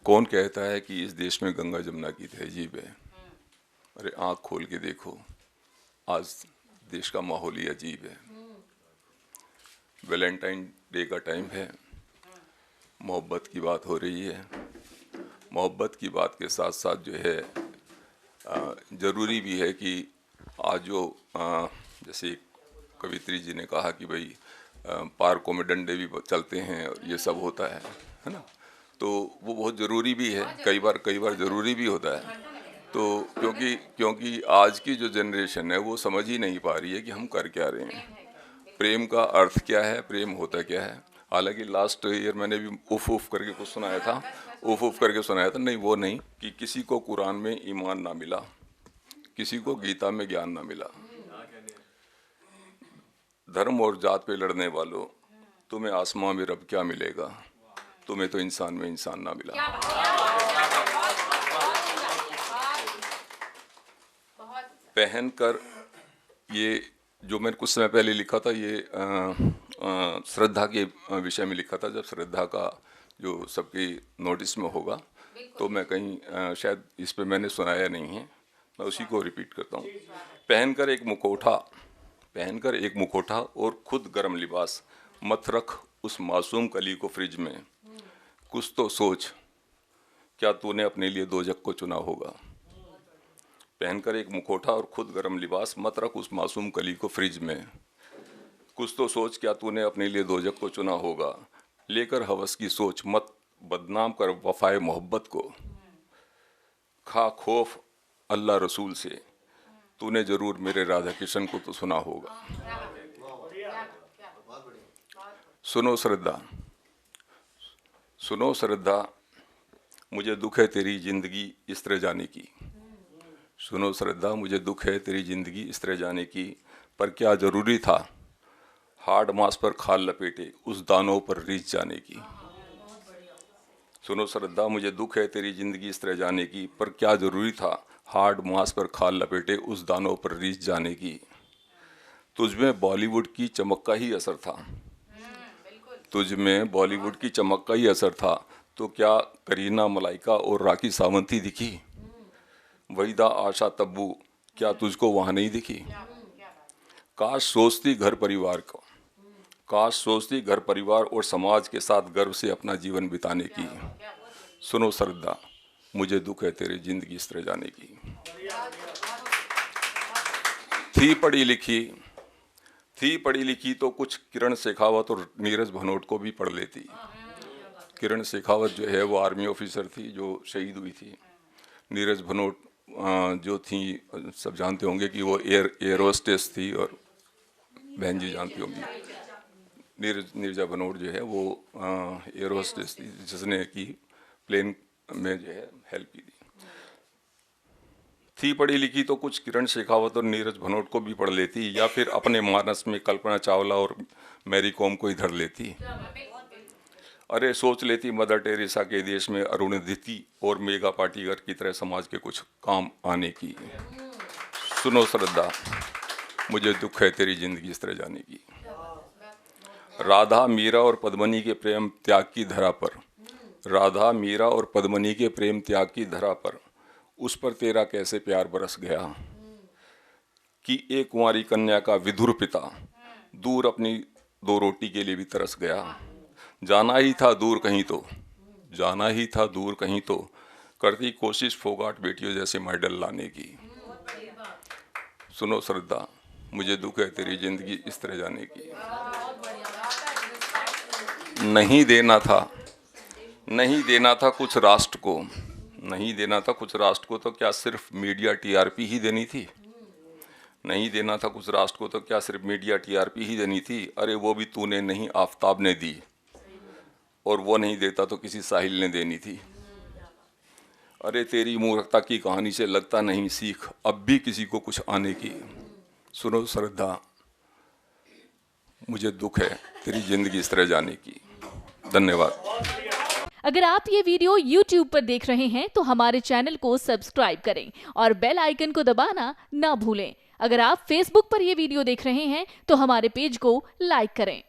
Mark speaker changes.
Speaker 1: कौन कहता है कि इस देश में गंगा जमुना की तहजीब है? अरे आंख खोल के देखो, आज देश का माहौल ही अजीब है। वैलेंटाइन डे का टाइम है, मोहब्बत की बात हो रही है। मोहब्बत की बात के साथ साथ जो है ज़रूरी भी है कि आज जो जैसे कवित्री जी ने कहा कि भाई पार्कों में डंडे भी चलते हैं और ये सब होता है ना, तो वो बहुत ज़रूरी भी है, कई बार ज़रूरी भी होता है। तो क्योंकि आज की जो जनरेशन है वो समझ ही नहीं पा रही है कि हम कर क्या रहे हैं, प्रेम का अर्थ क्या है, प्रेम होता क्या है। हालांकि लास्ट ईयर मैंने भी उफ करके कुछ सुनाया था, उफ करके सुनाया था, नहीं वो नहीं, कि किसी को कुरान में ईमान ना मिला, किसी को गीता में ज्ञान ना मिला। धर्म और जात पे लड़ने वालों, तुम्हें आसमां में रब क्या मिलेगा, तुम्हें तो इंसान में इंसान ना मिला। पहनकर, ये जो मैंने कुछ समय पहले लिखा था, ये श्रद्धा के विषय में लिखा था। जब श्रद्धा का जो सबकी नोटिस में होगा तो मैं कहीं शायद इस पे मैंने सुनाया नहीं है, मैं उसी को रिपीट करता हूँ। पहनकर एक मुखौटा और खुद गर्म लिबास, मत रख उस मासूम कली को फ्रिज में, कुछ तो सोच क्या तूने अपने लिए दोजख को चुना होगा। पहनकर एक मुखौटा और खुद गर्म लिबास, मत रख उस मासूम कली को फ्रिज में, कुछ तो सोच क्या तूने अपने लिए दोजख को चुना होगा। लेकर हवस की सोच, मत बदनाम कर वफाए मोहब्बत को, खा खौफ अल्लाह रसूल से, तूने जरूर मेरे राधा किशन को तो सुना होगा। सुनो श्रद्धा, मुझे दुख है तेरी जिंदगी इस तरह जाने की। सुनो श्रद्धा, मुझे दुख है तेरी जिंदगी इस तरह जाने की, पर क्या जरूरी था हार्ड मांस पर खाल लपेटे उस दानों पर रीछ जाने की। सुनो श्रद्धा, मुझे दुख है तेरी जिंदगी इस तरह जाने की, पर क्या जरूरी था हार्ड मांस पर खाल लपेटे उस दानों पर रीछ जाने की। तुझमें बॉलीवुड की चमक का ही असर था, तुझमें बॉलीवुड की चमक का ही असर था, तो क्या करीना मलाइका और राखी सावंत ही दिखी। वहीदा आशा तब्बू क्या तुझको वहां नहीं दिखी। काश सोचती घर परिवार को, काश सोचती घर परिवार और समाज के साथ गर्व से अपना जीवन बिताने की। सुनो श्रद्धा, मुझे दुख है तेरी जिंदगी इस तरह जाने की। थी पढ़ी लिखी तो कुछ किरण शेखावत और नीरज भनोट को भी पढ़ लेती। किरण शेखावत जो है वो आर्मी ऑफिसर थी जो शहीद हुई थी। नीरज भनोट जो थी, सब जानते होंगे कि वो एयर होस्टेस थी, और बहन जी जानती होंगी, नीरजा भनोट जो है वो एयर होस्टेस थी, जिसने कि प्लेन में जो है हेल्प की थी पढ़ी लिखी तो कुछ किरण शेखावत और नीरज भनोट को भी पढ़ लेती, या फिर अपने मानस में कल्पना चावला और मैरी कॉम को ही धर लेती। अरे सोच लेती मदर टेरेसा के देश में अरुणिधि और मेघा पाटीकर की तरह समाज के कुछ काम आने की। सुनो श्रद्धा, मुझे दुख है तेरी जिंदगी इस तरह जाने की। राधा मीरा और पद्मनी के प्रेम त्याग की धरा पर, राधा मीरा और पद्मनी के प्रेम त्याग की धरा पर, उस पर तेरा कैसे प्यार बरस गया कि एक कुंवारी कन्या का विधुर पिता दूर अपनी दो रोटी के लिए भी तरस गया। जाना ही था दूर कहीं तो, जाना ही था दूर कहीं तो, करती कोशिश फोगाट बेटियों जैसे मेडल लाने की। सुनो श्रद्धा, मुझे दुख है तेरी जिंदगी इस तरह जाने की। नहीं देना था कुछ राष्ट्र को, नहीं देना था कुछ राष्ट्र को तो क्या सिर्फ मीडिया टीआरपी ही देनी थी। नहीं देना था कुछ राष्ट्र को तो क्या सिर्फ मीडिया टीआरपी ही देनी थी। अरे वो भी तूने नहीं आफताब ने दी, और वो नहीं देता तो किसी साहिल ने देनी थी। अरे तेरी मूर्खता की कहानी से लगता नहीं सीख अब भी किसी को कुछ आने की। सुनो श्रद्धा, मुझे दुख है तेरी जिंदगी इस तरह जाने की। धन्यवाद।
Speaker 2: अगर आप ये वीडियो YouTube पर देख रहे हैं तो हमारे चैनल को सब्सक्राइब करें और बेल आइकन को दबाना ना भूलें। अगर आप Facebook पर ये वीडियो देख रहे हैं तो हमारे पेज को लाइक करें।